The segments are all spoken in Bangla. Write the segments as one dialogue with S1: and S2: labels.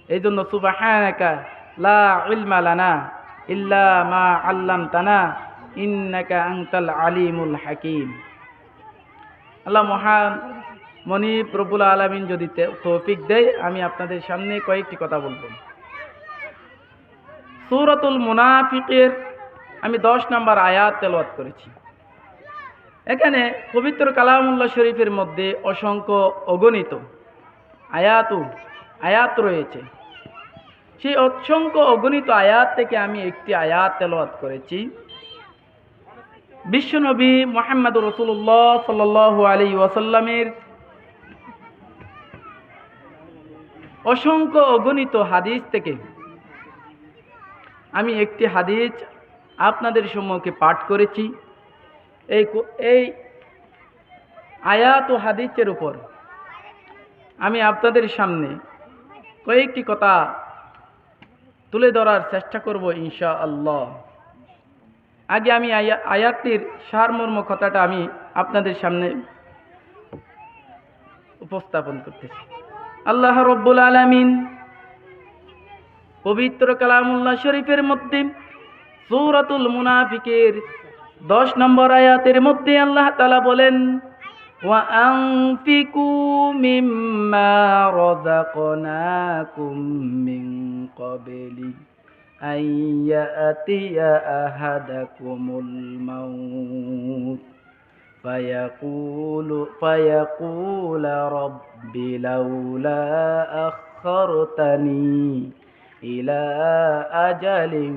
S1: এই জন্য সুবহানাকা লা ইলমা লানা ইল্লা মা আল্লামতানা ইন্নাকা আনতাল আলিমুল হাকিম। আল্লাহ মহান মনিব রব্বুল আলামিন যদি তৌফিক দেয়, আমি আপনাদের সামনে কয়েকটি কথা বলবো। সূরাতুল মুনাফিকের আমি 10 নম্বর আয়াত তেলাওয়াত করেছি। এখানে পবিত্র কালামুল্লাহ শরীফের মধ্যে অসংখ্য অগণিত আয়াত রয়েছে। সেই অসংখ্য অগণিত আয়াত থেকে আমি একটি আয়াত তেলাওয়াত করেছি। বিশ্বনবী মুহাম্মদুর রাসূলুল্লাহ সাল্লাল্লাহু আলাইহি ওয়াসাল্লামের অসংখ্য অগণিত হাদিস থেকে আমি একটি হাদিস আপনাদের সম্মুখে পাঠ করেছি। এই আয়াত ও হাদিসের উপর আমি আপনাদের সামনে কয়েকটি কথা তুলে ধরার চেষ্টা করব ইনশাআল্লাহ। আগে আমি আয়াতটির সারমর্ম কথাটা আমি আপনাদের সামনে উপস্থাপন করতেছি। আল্লাহ রব্বুল আলামিন পবিত্র কালামুল্লাহ শরীফের মধ্যে সূরাতুল মুনাফিকের 10 নম্বর আয়াতের মধ্যে আল্লাহ তাআলা বলেন, ওয়া আনফিকু মিম্মা রাযাকনাকুম মিন ক্বাবলি আন ইয়াতিয়া আহাদাকুমুল মাউত ফায়াকুল রাব্বি লাউলা আখখারতানি ইলা আজালিন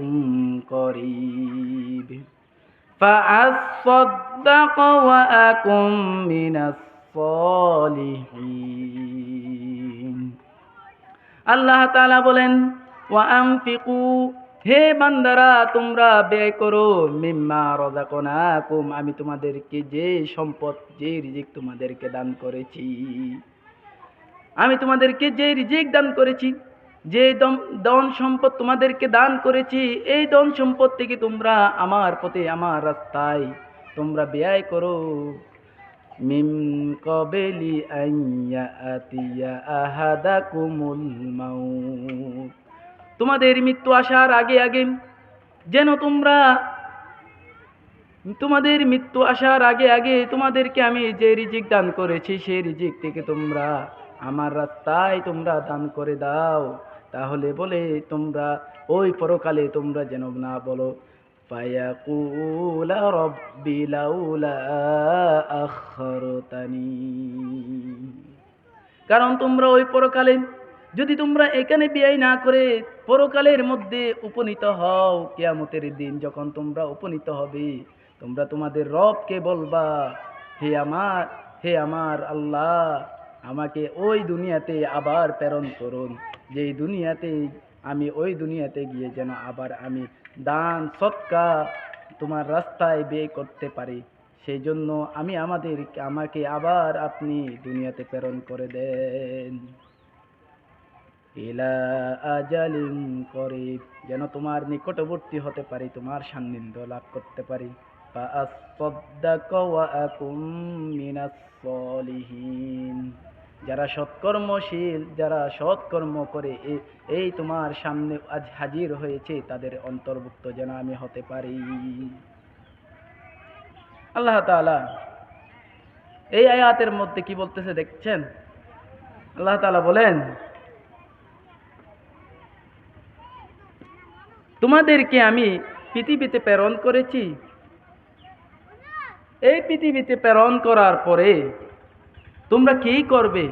S1: করিব فأصدق وأكن من الصالحين। আল্লাহ তাআলা বলেন, ওয়া আনফিকু, হে বান্দারা তোমরা ব্যয় করো, মিম্মা রাযাকনাকুম, আমি তোমাদেরকে যে সম্পদ যে রিজিক তোমাদেরকে দান করেছি, আমি তোমাদেরকে যে রিজিক দান করেছি, যে ধন সম্পদ তোমাদেরকে দান করেছি, এই ধন সম্পদ থেকে তোমরা আমার পথে আমার রাস্তায় তোমরা ব্যয় করো। মিন ক্বাবলি আন ইয়াতিয়া আহাদাকুমুল মাউত, তোমাদের মৃত্যু আসার আগে আগে যেন তোমাদের মৃত্যু আসার আগে আগে তোমাদেরকে আমি যে রিজিক দান করেছি সেই রিজিক থেকে তোমরা আমার রাস্তায় তোমরা দান করে দাও। তাহলে বলে তোমরা ওই পরকালে তোমরা যেন না বলো ফায়াকুলা রাব্বি লাউলা আখখারতানি, কারণ তোমরা ওই পরকালে যদি তোমরা এখানে ব্যয় না করে পরকালের মধ্যে উপনীত হও, কিয়ামতের দিন যখন তোমরা উপনীত হবে, তোমরা তোমাদের রবকে বলবা, হে আমার আল্লাহ, আমাকে ওই দুনিয়াতে আবার প্রেরণ করুন, যেই দুনিয়াতে আমি ওই দুনিয়াতে গিয়ে যেন আবার আমি দান সদকা তোমার রাস্তায় ব্যয় করতে পারি। সেই জন্য আমাকে আবার আপনি দুনিয়াতে প্রেরণ করে দেন। ইলা আজালিন করিব, যেন তোমার নিকটবর্তী হতে পারি, তোমার সান্নিধ্য লাভ করতে পারি। ফাআসসাদদাক ওয়া আকুম মিনাস সলিহিন, যারা সৎকর্মশীল, যারা সৎকর্ম করে এই তোমার সামনে আজ হাজির হয়েছে, তাদের অন্তর্ভুক্ত যেন আমি হতে পারি। আল্লাহ তাআলা এই আয়াতের মধ্যে কি বলতেছে দেখছেন? আল্লাহ তাআলা বলেন, তোমাদেরকে আমি পৃথিবীতে প্রেরণ করেছি, এই পৃথিবীতে প্রেরণ করার পরে তোমরা কি করবে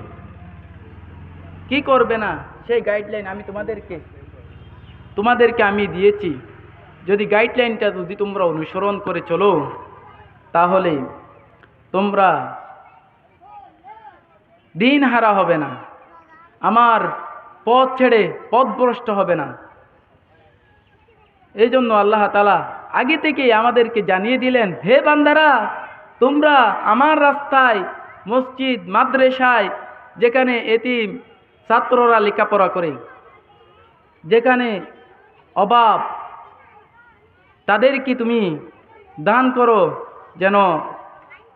S1: কি করবে না সেই গাইডলাইন আমি তোমাদেরকে আমি দিয়েছি। যদি গাইডলাইনটা যদি তোমরা অনুসরণ করে চলো, তাহলে তোমরা দিন হারা হবে না, আমার পথ ছেড়ে পথভ্রষ্ট হবে না। এই জন্য আল্লাহ তাআলা আগে থেকেই আমাদেরকে জানিয়ে দিলেন, হে বান্দারা, তোমরা আমার রাস্তায় মসজিদ মাদ্রাসায় যেখানে এতিম ছাত্ররা লেখাপড়া করে, যেখানে অভাব, তাদেরকে তুমি দান করো, যেন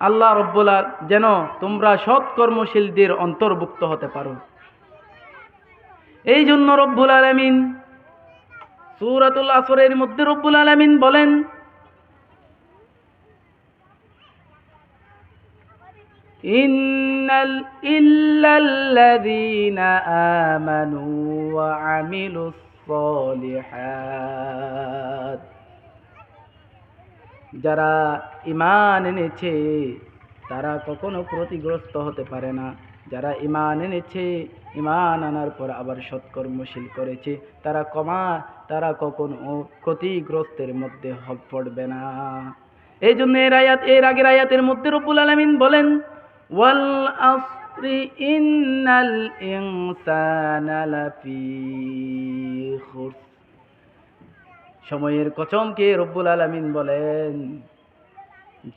S1: আল্লাহ রব্বুল যেন তোমরা সৎ কর্মশীলদের অন্তর্ভুক্ত হতে পারো। এই জন্য রব্বুল আলামিন সূরাতুল আসরের মধ্যে রব্বুল আলামিন বলেন, ইল্লাল্লাযীনা আমানু ওয়া আমিলুস সলিহাত, যারা ঈমান এনেছে তারা কখনো ক্ষতিগ্রস্ত হতে পারে না। যারা ঈমান এনেছে, ঈমান আনার পর আবার সৎকর্মশীল করেছে, তারা কখনো ক্ষতিগ্রস্তের মধ্যে পড়বে না। এই জন্য এর আগের আয়াতের মধ্যে রব্বুল আলামিন বলেন, ওয়াল আসরি ইন্নাল ইনসানা লাফি খুসর, সময়ের কসমকে রব্বুল আলামিন বলেন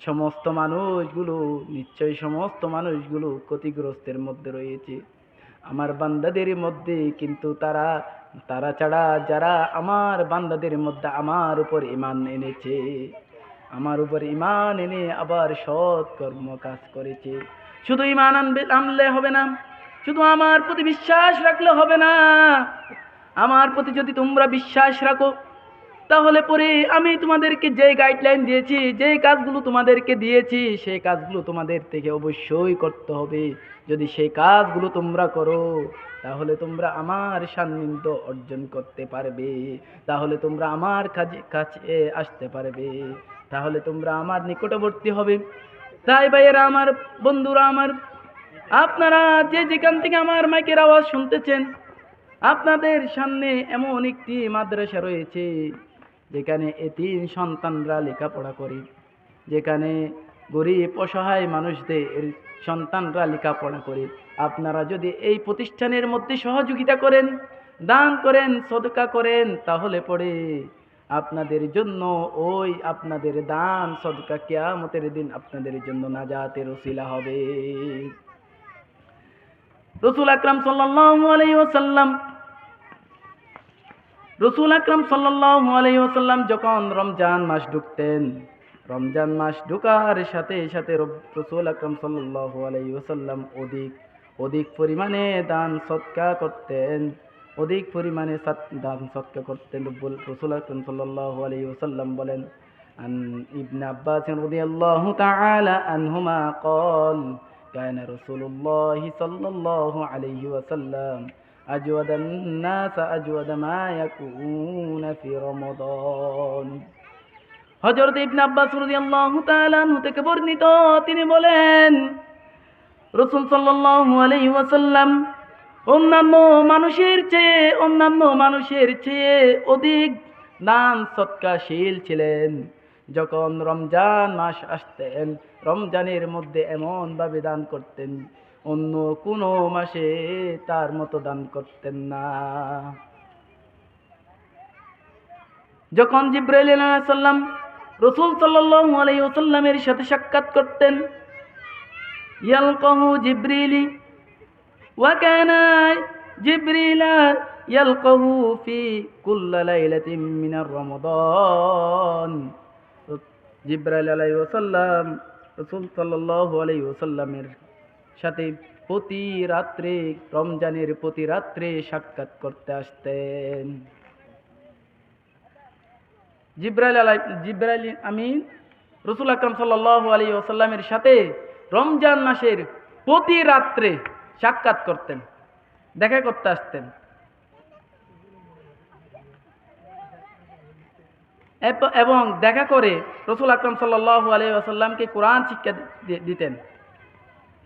S1: সমস্ত মানুষগুলো ক্ষতিগ্রস্তের মধ্যে রয়েছে। আমার বান্দাদের মধ্যে কিন্তু তারা ছাড়া যারা আমার বান্দাদের মধ্যে আমার উপর ঈমান এনেছে, আমার উপর ঈমান এনে আবার সৎ কর্ম কাজ করেছে। শুধু ঈমান আনলে হবে না, শুধু আমার প্রতি বিশ্বাস রাখলে হবে না। আমার প্রতি যদি তোমরা বিশ্বাস রাখো, তাহলে পরে আমি তোমাদেরকে যে গাইডলাইন দিয়েছি, যে কাজগুলো তোমাদেরকে দিয়েছি, সেই কাজগুলো তোমাদের থেকে অবশ্যই করতে হবে। যদি সেই কাজগুলো তোমরা করো, তাহলে তোমরা আমার সান্নিধ্য অর্জন করতে পারবে, তাহলে তোমরা আমার কাছে আসতে পারবে, তাহলে তোমরা আমার নিকটবর্তী হবে। তাই ভাইয়েরা আমার, বন্ধুরা আমার, আপনারা যে যেখান থেকে আমার মাইকের আওয়াজ শুনতেছেন, আপনাদের সামনে এমন একটি মাদ্রাসা রয়েছে যেখানে এতিম সন্তানরা লেখাপড়া করে, যেখানে গরিব অসহায় মানুষদের সন্তানরা লেখাপড়া করে। আপনারা যদি এই প্রতিষ্ঠানের মধ্যে সহযোগিতা করেন, দান করেন, সদকা করেন, তাহলে পরে আপনাদের জন্য আপনাদের দান সদকা কিয়ামতের দিন আপনাদের জন্য নাজাতের ওসিলা হবে। রাসূল আকরাম সাল্লাল্লাহু আলাইহি ওয়াসাল্লাম যখন রমজান মাস ঢুকতেন, রমজান মাস ঢোকার সাথে সাথে রাসূল আকরাম সাল্লাল্লাহু আলাইহি ওয়াসাল্লাম অধিক পরিমাণে দান সদকা করতেন, রাসূল আকরাম সাল্লাল্লাহু আলাইহি ওয়াসাল্লাম বলেন, আন ইবনে আব্বাস রাদিয়াল্লাহু তাআলা আনহুমা قال كان رسول الله صلى الله عليه وسلم أجود الناس أجود ما يكون في رمضان। হযরত ইবনে আব্বাস রাদিয়াল্লাহু তাআলা আনহু থেকে বর্ণিত, তিনি বলেন রাসূল সাল্লাল্লাহু আলাইহি ওয়াসাল্লাম অন্যান্য মানুষের চেয়ে অধিক দান সৎকাশীল ছিলেন। যখন রমজান মাস আসতেন, রমজানের মধ্যে এমন ভাবে দান করতেন, অন্য কোনো মাসে তার মতো দান করতেন না। যখন জিবরাইল আলাইহিস সালাম রাসূল সাল্লাল্লাহু আলাইহি ওয়াসাল্লামের সাথে সাক্ষাৎ করতেন, ইয়ালকাহু জিবরিলি ওয়া কানা জিবরিলা ইয়ালকাহু ফি কুল্লি লাইলাতিন মিনার রমাদান। জিবরাইল আলাইহিস সালাম রাসূল সাল্লাল্লাহু আলাইহি ওয়াসাল্লামের সাথে রমজানের প্রতি রাত্রে সাক্ষাৎ করতে আসতেন। জিবরাইল আমিন রাসূল আকরাম সাল্লাল্লাহু আলাইহি ওয়াসাল্লামের সাথে রমজান মাসের প্রতি রাত্রে সাক্ষাৎ করতেন, দেখা করতে আসতেন। এবং দেখা করে রাসূল আকরাম সাল্লাল্লাহু আলাইহি ওয়াসাল্লামকে কোরআন শিক্ষা দিতেন।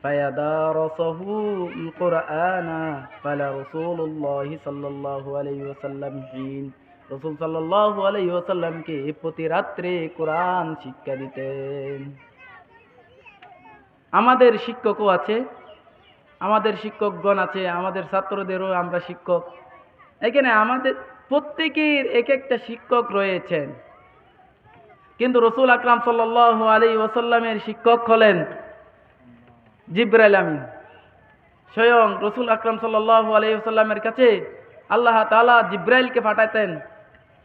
S1: ফায়াদারাসাহু আল-কুরআনা ফালা রাসূলুল্লাহি সাল্লাল্লাহু আলাইহি ওয়াসাল্লাম হিন, রাসূল সাল্লাল্লাহু আলাইহি ওয়াসাল্লামকে প্রতি রাত্রে কোরআন শিক্ষা দিতেন। আমাদের শিক্ষকও আছে, আমাদের শিক্ষকগণ আছে, আমাদের ছাত্রদেরও আমরা শিক্ষক। এখানে আমাদের প্রত্যেকের এক একটা শিক্ষক রয়েছেন, কিন্তু রাসূল আকরাম সাল্লাল্লাহু আলাইহি ওয়াসাল্লামের শিক্ষক হলেন জিবরাইল আমিন। স্বয়ং রাসূল আকরাম সাল্লাল্লাহু আলাইহি ওয়াসাল্লামের কাছে আল্লাহ তাআলা জিবরাইলকে পাঠাতেন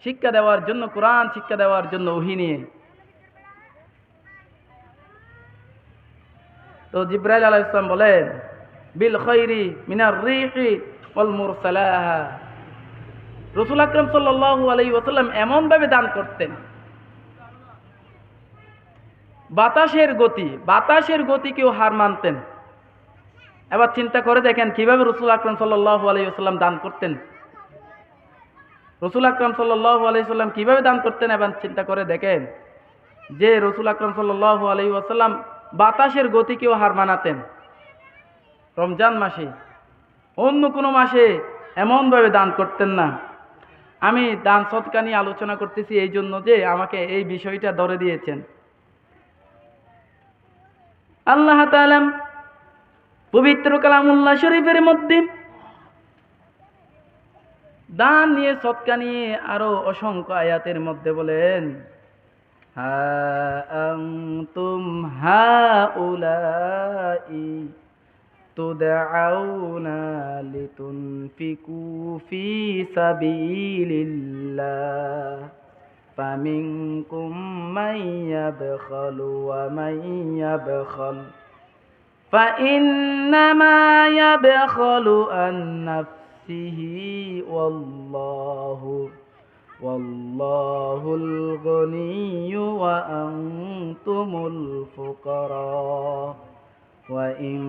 S1: শিক্ষা দেওয়ার জন্য, কোরআন শিক্ষা দেওয়ার জন্য ওহী নিয়ে। তো জিবরাইল আলাইহিস সালাম বলেন, বিল খাইরি মিনার রিহি ওয়াল মুরসালাহা। রাসূল আকরাম সাল্লাল্লাহু আলাইহি ওয়াসাল্লাম এমন ভাবে দান করতেন, বাতাসের গতিকেও হার মানতেন। এবার চিন্তা করে দেখেন কিভাবে রাসূল আকরাম সাল্লাল্লাহু আলাইহি ওয়াসাল্লাম দান করতেন। রাসূল আকরাম সাল্লাল্লাহু আলাইহি ওয়াসাল্লাম কিভাবে দান করতেন, এবার চিন্তা করে দেখেন যে রাসূল আকরাম সাল্লাল্লাহু আলাইহি ওয়াসাল্লাম বাতাসের গতিকেও হার মানাতেন। রমজান মাসে, অন্য কোনো মাসে এমনভাবে দান করতেন না। আমি দান সদকা নিয়ে আলোচনা করতেছি এই জন্য যে আমাকে এই বিষয়টা ধরে দিয়েছেন। আল্লাহ তাআলা পবিত্র কালামুল্লাহ শরীফের মধ্যে দান নিয়ে, সদকা নিয়ে আরো অসংখ্য আয়াতের মধ্যে বলেন, হা আনতুম হাউলাই তুদআউনা লিতুনফিকু ফি সাবিলিল্লাহ ফামিনকুম মান ইয়াবখালু ওয়া মান ইয়াবখাল ফাইন্নামা ইয়াবখালু আন নাফসিহি ওয়াল্লাহুল গনিয়্যু ওয়া আনতুমুল ফুকারা ওয়া ইন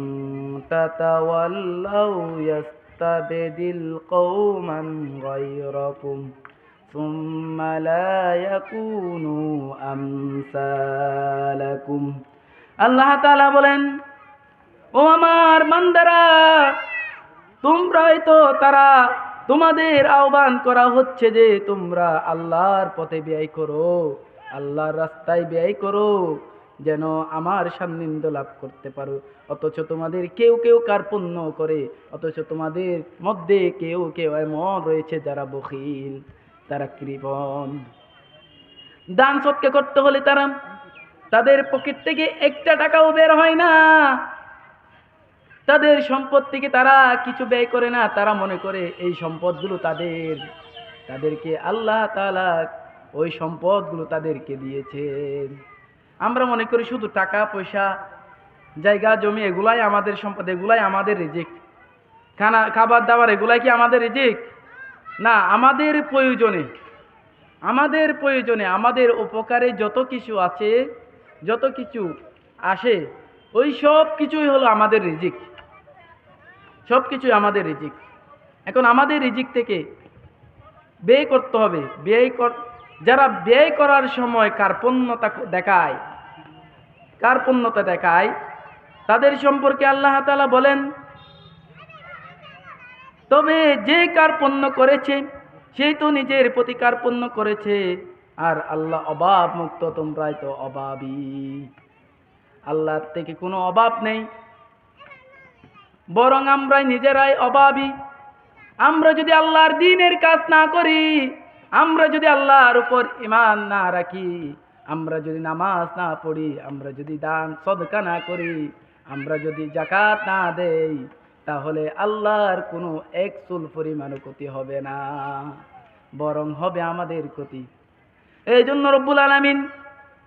S1: তাতাওয়াল্লাউ ইয়াস্তাবদিল কওমান গায়রাকুম সুম্মা লা ইয়াকুনু আমসালাকুম। আল্লাহ তাআলা বলেন, ও আমার বান্দারা, তোমরাই তো তারা, তোমাদের আহ্বান করা হচ্ছে যে তোমরা আল্লাহর পথে ব্যয় করো, আল্লাহর রাস্তায় ব্যয় করো, যেন আমার সান্নিধ্য লাভ করতে পারো। অথচ তোমাদের কেউ কেউ কার্পণ্য করে, অথচ তোমাদের মধ্যে কেউ কেউ এমন রয়েছে যারা বখিল, তারা কৃপণ। দান সৎকা করতে হলে তাদের পকেট থেকে একটা টাকাও বের হয় না, তাদের সম্পদ থেকে তারা কিছু ব্যয় করে না। তারা মনে করে এই সম্পদগুলো তাদেরকে আল্লাহ তাআলা ওই সম্পদগুলো তাদেরকে দিয়েছেন। আমরা মনে করি শুধু টাকা পয়সা, জায়গা জমি এগুলাই আমাদের সম্পদ, এগুলাই আমাদের রিজিক, খাবার দাবার এগুলাই কি আমাদের রিজিক? না, আমাদের প্রয়োজনে আমাদের উপকারে যত কিছু আছে, যত কিছু আসে, ওই সব কিছুই হলো আমাদের রিজিক, সব কিছুই আমাদের রিজিক। এখন আমাদের রিজিক থেকে ব্যয় করতে হবে। যারা ব্যয় করার সময় কার্পণ্যতা দেখায় তাদের সম্পর্কে আল্লাহ তাআলা বলেন, তবে যে কার্পণ্য করেছে সেই তো নিজের প্রতি কার্পণ্য করেছে, আর আল্লাহ অভাব মুক্ত, তোমরাই তো অভাবী। আল্লাহর থেকে কোনো অভাব নেই, বরং আমরাই নিজেরাই অভাবী। আমরা যদি আল্লাহর দ্বীনের কাজ না করি, আমরা যদি আল্লাহর উপর ঈমান না রাখি, আমরা যদি নামাজ না পড়ি, আমরা যদি দান সদকা না করি, আমরা যদি যাকাত না দেই, তাহলে আল্লাহর কোনো এক চুল পরিমাণও ক্ষতি হবে না, বরং হবে আমাদের ক্ষতি। এই জন্য রব্বুল আলামিন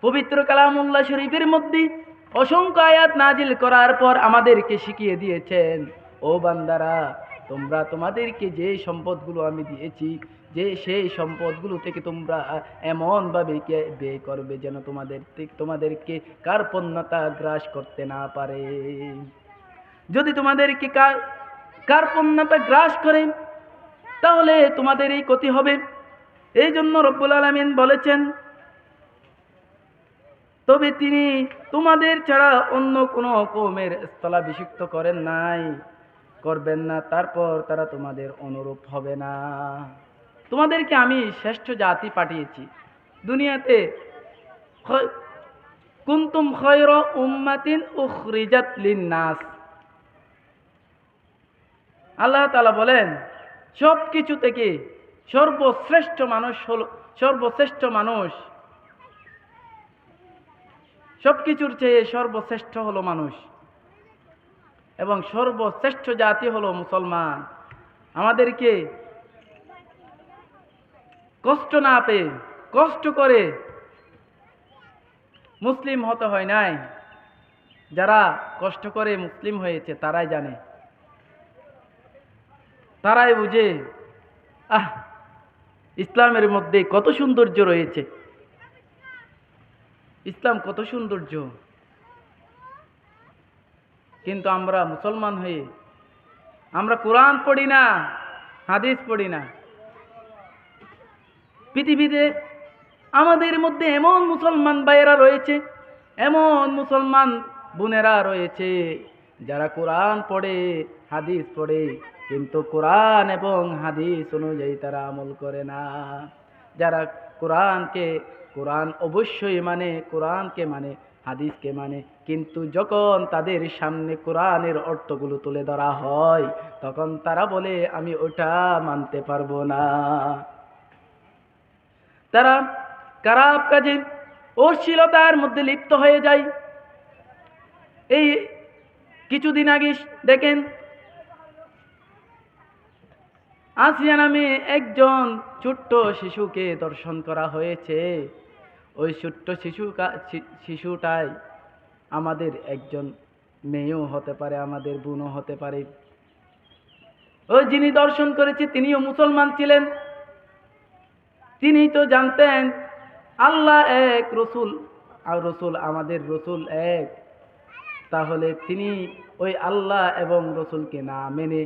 S1: পবিত্র কালামুল্লাহ শরীফের মধ্যে অসংখ্য আয়াত নাজিল করার পর আমাদেরকে শিখিয়ে দিয়েছেন, ও বান্দারা, তোমরা তোমাদেরকে যে সম্পদগুলো আমি দিয়েছি, সেই সম্পদগুলো থেকে তোমরা এমনভাবে ব্যয় করবে যেন তোমাদেরকে কার্পণ্যতা গ্রাস করতে না পারে। যদি তোমাদেরকে কার্পণ্যতা গ্রাস করে, তাহলে তোমাদের এই ক্ষতি হবে। এই জন্য রব্বুল আলামিন বলেছেন, তবে তিনি তোমাদের ছাড়া অন্য কোনো কওমের স্থলাভিষিক্ত করবেন না, তারপর তারা তোমাদের অনুরূপ হবে না। তোমাদেরকে আমি শ্রেষ্ঠ জাতি পাঠিয়েছি দুনিয়াতে, কুনতুম খায়রা উম্মাতিন উখরিজাত লিন-নাস। আল্লাহ তাআলা বলেন, সব কিছু থেকে সর্বশ্রেষ্ঠ মানুষ, সবকিছুর চেয়ে সর্বশ্রেষ্ঠ হলো মানুষ, এবং সর্বশ্রেষ্ঠ জাতি হলো মুসলমান। আমাদেরকে কষ্ট না পেয়ে, কষ্ট করে মুসলিম হতে হয় নাই। যারা কষ্ট করে মুসলিম হয়েছে তারাই জানে। তারাই বুঝে আহ ইসলামের মধ্যে কত সৌন্দর্য রয়েছে, ইসলাম কত সৌন্দর্য। কিন্তু আমরা মুসলমান হয়ে আমরা কোরআন পড়ি না, হাদিস পড়ি না। পৃথিবীতে আমাদের মধ্যে এমন মুসলমান ভাইয়েরা রয়েছে, এমন মুসলমান বোনেরা রয়েছে যারা কোরআন পড়ে, হাদিস পড়ে, কিন্তু কোরআন এবং হাদিস অনুযায়ী তারা আমল করে না। যারা কোরআন অবশ্যই মানে, কোরআনকে মানে, হাদিসকে মানে, কিন্তু যখন তাদের সামনে কোরআনের অর্থগুলো তুলে ধরা হয় তখন তারা বলে আমি ওটা মানতে পারবো না। তারা খারাপ কাজে, অশ্লীলতার মধ্যে লিপ্ত হয়ে যায়। এই কিছুদিন আগে দেখেন, আসিয়া নামে একজন ছোট্ট শিশুকে ধর্ষণ করা হয়েছে। ওই ছোট্ট শিশুটাই আমাদের একজন মেয়েও হতে পারে, আমাদের বোনও হতে পারে। ওই যিনি ধর্ষণ করেছে তিনিও মুসলমান ছিলেন। তিনি তো জানতেন আল্লাহ এক, রসুল আমাদের রসুল এক। তাহলে তিনি ওই আল্লাহ এবং রসুলকে না মেনে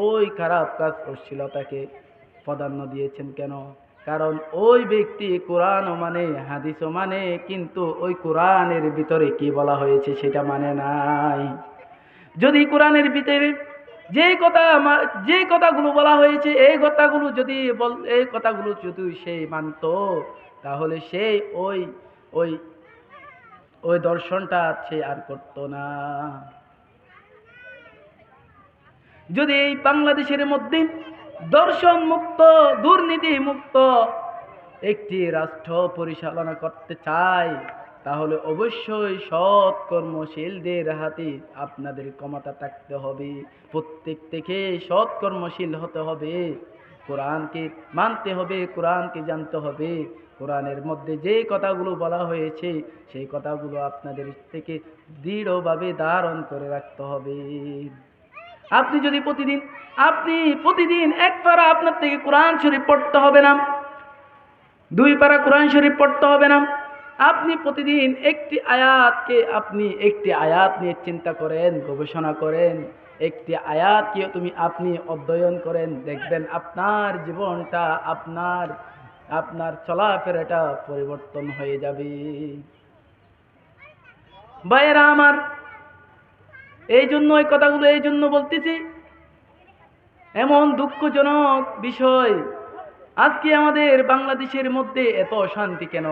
S1: ওই খারাপ কাজ, অশ্লীলতাকে প্রাধান্য দিয়েছেন কেন? কারণ ওই ব্যক্তি কোরআনও মানে, হাদিসও মানে, কিন্তু ওই কোরআনের ভিতরে কি বলা হয়েছে সেটা মানে নাই। যদি কোরআনের ভিতরে যে কথাগুলো বলা হয়েছে এই কথাগুলো যদি সে মানত, তাহলে সে ওই ওই ওই দর্শনটা সে আর করত না। যদি এই বাংলাদেশের মধ্যে দর্শন মুক্ত, দুর্নীতি মুক্ত একটি রাষ্ট্র পরিচালনা করতে চায়, তাহলে অবশ্যই সৎ কর্মশীলদের হাতে আপনাদের ক্ষমতা থাকতে হবে। প্রত্যেক থেকে সৎ কর্মশীল হতে হবে, কোরআনকে মানতে হবে, কোরআনকে জানতে হবে। কোরআনের মধ্যে যে কথাগুলো বলা হয়েছে সেই কথাগুলো আপনাদের থেকে দৃঢ়ভাবে ধারণ করে রাখতে হবে। আপনি প্রতিদিন এক পারা আপনার থেকে কোরআন শরীফ পড়তে হবে না, 2 পারা কোরআন শরীফ পড়তে হবে না। আপনি প্রতিদিন একটি আয়াত নিয়ে চিন্তা করেন, গবেষণা করেন, একটি আয়াতকে আপনি অধ্যয়ন করেন, দেখবেন আপনার জীবনটা, আপনার চলাফেরাটা পরিবর্তন হয়ে যাবে। ভাইয়েরা আমার, এই জন্য বলতেছি, এমন দুঃখজনক বিষয় আজকে আমাদের বাংলাদেশের মধ্যে এত অশান্তি কেন?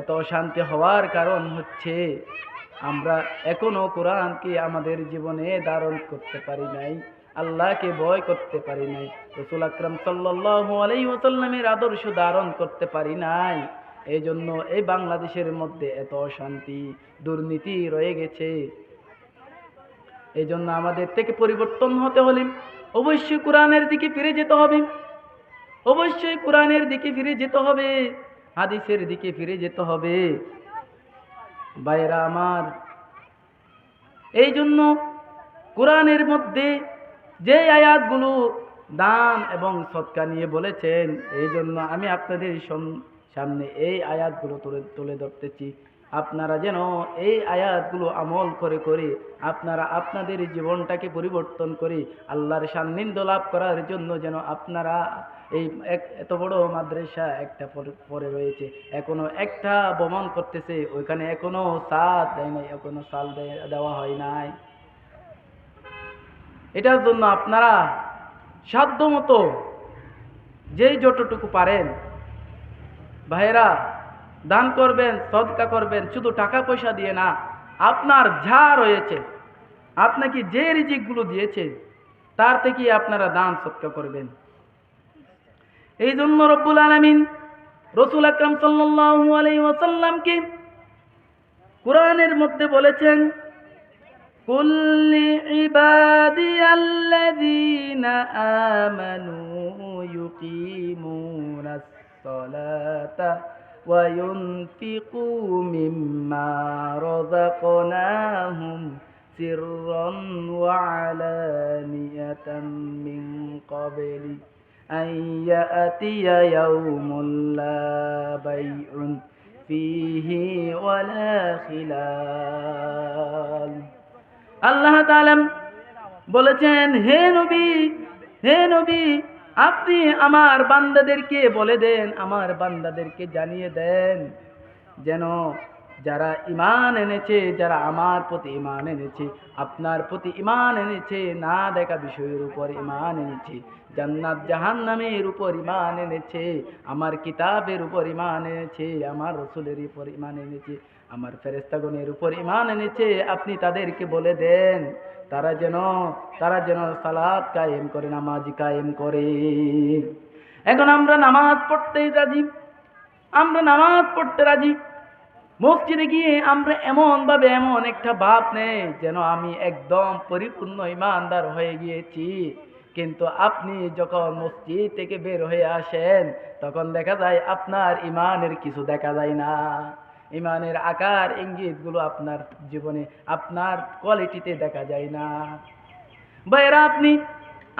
S1: এত অশান্তি হওয়ার কারণ হচ্ছে আমরা এখনো কোরআনকে আমাদের জীবনে ধারণ করতে পারি নাই, আল্লাহকে ভয় করতে পারি নাই, রাসূল আকরাম সাল্লাল্লাহু আলাইহি ওয়াসাল্লামের আদর্শ ধারণ করতে পারি নাই। এই জন্য এই বাংলাদেশের মধ্যে এত অশান্তি, দুর্নীতি রয়ে গেছে। এই জন্য আমাদের থেকে পরিবর্তন হতে হলে অবশ্যই কোরআনের দিকে ফিরে যেতে হবে, অবশ্যই কোরআনের দিকে ফিরে যেতে হবে, হাদিসের দিকে ফিরে যেতে হবে। ভাইরা আমার, এই জন্য কোরআনের মধ্যে যে আয়াতগুলো দান এবং সদকা নিয়ে বলেছেন, এই জন্য আমি আপনাদের সামনে এই আয়াতগুলো তুলে ধরতেছি। আপনারা যেন এই আয়াতগুলো আমল করে আপনারা আপনাদের জীবনটাকে পরিবর্তন করে আল্লাহর সান্নিধ্য লাভ করার জন্য যেন আপনারা এই এত বড় মাদ্রাসা একটা পরে রয়েছে, এখনো একটা ভ্রমণ করতেছে, ওইখানে এখনো সাদ দেয় নাই, এখনো সাল দেওয়া হয় নাই। এটার জন্য আপনারা সাধ্য মতো যেই যতটুকু পারেন ভাইয়েরা দান করবেন, সদকা করবেন। শুধু টাকা পয়সা দিয়ে না, আপনার যা রয়েছে, আপনাকে যে রিজিকগুলো দিয়েছে তার থেকে আপনারা দান সদকা করবেন। এই জন্য রব্বুল আলামিন রাসূল আকরাম সাল্লাল্লাহু আলাইহি ওয়াসাল্লামকে কোরআনের মধ্যে বলেছেন, কুল লিইবাদিয়াল্লাযীনা আমানু ইউকিমুনাস সালাতা ওয়া ইউনফিকু মিম্মা রাযাকনাহুম سرا وعلانية من قبل أن يأتي يوم لا بيع فيه ولا خلال আল্লাহ তাআলা বলেছেন, হে নবী, আপনি আমার বান্দাদেরকে বলে দেন, আমার বান্দাদেরকে জানিয়ে দেন, যেন যারা ঈমান এনেছে, যারা আমার প্রতি ঈমান এনেছে, আপনার প্রতি ঈমান এনেছে, না দেখা বিষয়ের উপর ঈমান এনেছে, জান্নাত জাহান্নামের উপর ঈমান এনেছে, আমার কিতাবের উপর ঈমান এনেছে, আমার রাসূলের উপর ঈমান এনেছে, আমার ফেরেশতাগণের উপর ঈমান এনেছে, আপনি তাদেরকে বলে দেন তারা যেন সালাত কায়েম করে, নামাজ কায়েম করে। এখন আমরা নামাজ পড়তে রাজি, মসজিদে গিয়ে আমরা এমন একটা ভাব নেই যেন আমি একদম পরিপূর্ণ ঈমানদার হয়ে গিয়েছি, কিন্তু আপনি যখন মসজিদ থেকে বের হয়ে আসেন তখন দেখা যায় আপনার ঈমানের কিছু দেখা যায় না, ঈমানের আকার ইঙ্গিতগুলো আপনার জীবনে, আপনার কোয়ালিটিতে দেখা যায় না। ভাইরা,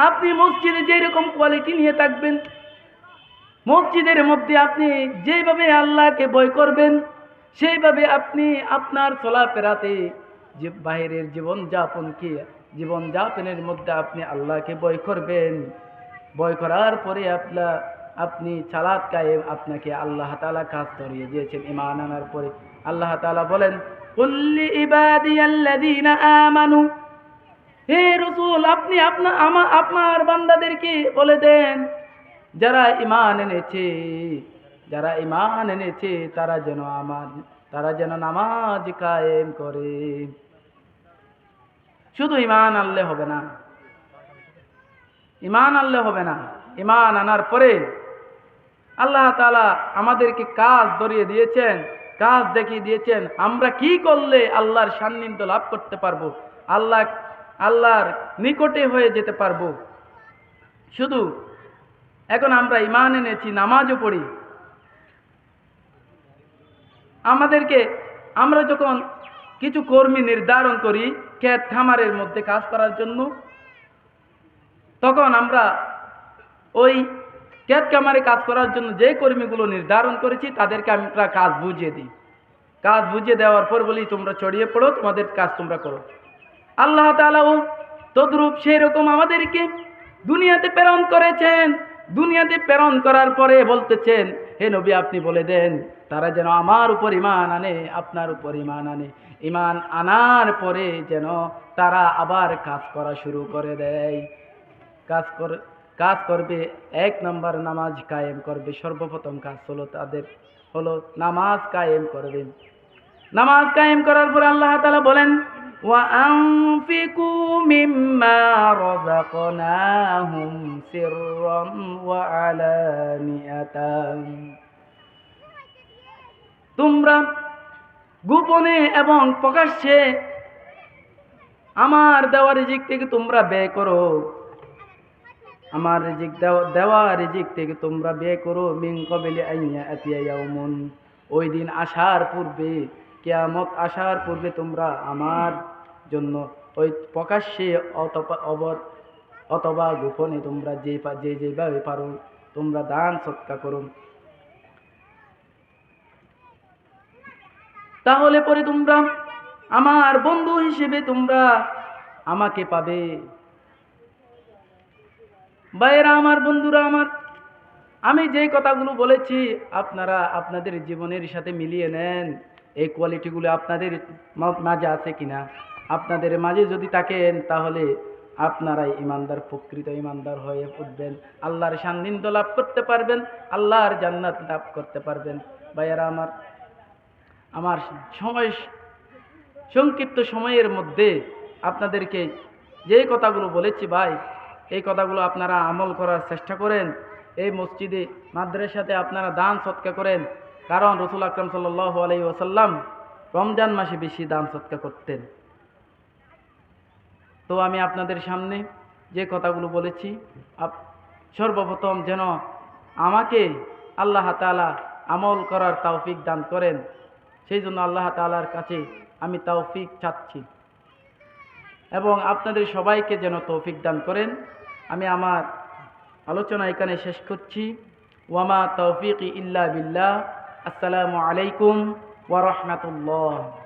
S1: আপনি মসজিদে যেরকম কোয়ালিটি নিয়ে থাকবেন, মসজিদের মধ্যে আপনি যেভাবে আল্লাহকে ভয় করবেন, সেইভাবে আপনি আপনার চলাফেরাতে যে বাহিরের জীবনযাপনের মধ্যে আপনি আল্লাহকে ভয় করবেন। ভয় করার পরে আপনি সালাত কায়েম, আপনাকে আল্লাহ তাআলা কাজ ধরিয়ে দিয়েছেন ঈমান আনার পরে। আল্লাহ তাআলা বলেন, কুল্লি ইবাদিয়াল্লাযীনা আমানু, হে রাসূল, আপনি আপনার বান্দাদেরকে বলে দেন, যারা ঈমান এনেছে তারা যেন নামাজ কায়েম করে। শুধু ঈমান আনলে হবে না, ঈমান আনার পরে আল্লাহ তাআলা আমাদেরকে কাজ ধরিয়ে দিয়েছেন, কাজ দেখিয়ে দিয়েছেন, আমরা কি করলে আল্লাহর সান্নিধ্য লাভ করতে পারবো, আল্লাহর নিকটে হয়ে যেতে পারবো। শুধু এখন আমরা ঈমান এনেছি, নামাজও পড়ি, আমরা যখন কিছু কর্মী নির্ধারণ করি ক্ষেত খামারের মধ্যে কাজ করার জন্য, তখন আমরা ওই ক্ষেত খামারে কাজ করার জন্য যে কর্মীগুলো নির্ধারণ করেছি তাদেরকে আমরা কাজ বুঝিয়ে দিই। কাজ বুঝিয়ে দেওয়ার পর বলি, তোমরা ছড়িয়ে পড়ো, তোমাদের কাজ তোমরা করো। আল্লাহ তাআলাও তদ্রূপ সেই রকম আমাদেরকে দুনিয়াতে প্রেরণ করেছেন। দুনিয়াতে প্রেরণ করার পরে বলতেছেন, হে নবী, আপনি বলে দেন তারা যেন আমার উপর ঈমান আনে, আপনার উপর ঈমান আনে। ঈমান আনার পরে যেন তারা আবার কাজ করা শুরু করে দেয়। কাজ করবে, 1 নম্বর নামাজ কায়েম করবে। সর্বপ্রথম কাজ হলো নামাজ কায়েম করবে। নামাজ কায়েম করার পর আল্লাহ তাআলা বলেন, وَأَنفِقُوا مِمَّا رَزَقْنَاهُمْ سِرًّا وَعَلَانِيَةً, তোমরা গোপনে এবং প্রকাশ্যে আমার দেওয়া রিজিক থেকে তোমরা ব্যয় করো, আমার দেওয়া রিজিক থেকে তোমরা ব্যয় করো। মিন ক্বাবলি আন ইয়াতিয়া ইয়াউমুন, ওই দিন আসার পূর্বে, কিয়ামত আসার পূর্বে তোমরা আমার জন্য ওই প্রকাশ্যে অথবা গোপনে তোমরা যেভাবে পারো তোমরা দান সদকা করো, তাহলে পরে তোমরা আমার বন্ধু হিসেবে তোমরা আমাকে পাবে। ভাইয়েরা আমার, বন্ধুরা আমার, আমি যে কথাগুলো বলেছি আপনারা আপনাদের জীবনের সাথে মিলিয়ে নেন। এই কোয়ালিটিগুলো আপনাদের মাঝে আছে কিনা? আপনাদের মাঝে যদি থাকেন তাহলে আপনারাই ইমানদার, প্রকৃত ইমানদার হয়ে উঠবেন, আল্লাহর সান্নিধ্য লাভ করতে পারবেন, আল্লাহর জান্নাত লাভ করতে পারবেন। ভাইয়েরা আমার সংক্ষিপ্ত সময়ের মধ্যে আপনাদেরকে যে কথাগুলো বলেছি ভাই, এই কথাগুলো আপনারা আমল করার চেষ্টা করেন। এই মসজিদে মাদ্রাসাতে আপনারা দান সদকা করেন, কারণ রাসূল আকরাম সাল্লাল্লাহু আলাইহি ওয়াসাল্লাম রমজান মাসে বেশি দান সদকা করতেন। তো আমি আপনাদের সামনে যে কথাগুলো বলেছি, সর্বপ্রথম যেন আমাকে আল্লাহ তাআলা আমল করার তৌফিক দান করেন, সেই জন্য আল্লাহ তাআলার কাছে আমি তৌফিক চাচ্ছি। এবং আপনাদের সবাইকে যেন তৌফিক দান করেন। আমি আমার আলোচনা এখানে শেষ করছি। ওয়ামা তৌফিকি ইল্লা বিল্লাহ। আসসালামু আলাইকুম ওয়া রাহমাতুল্লাহ।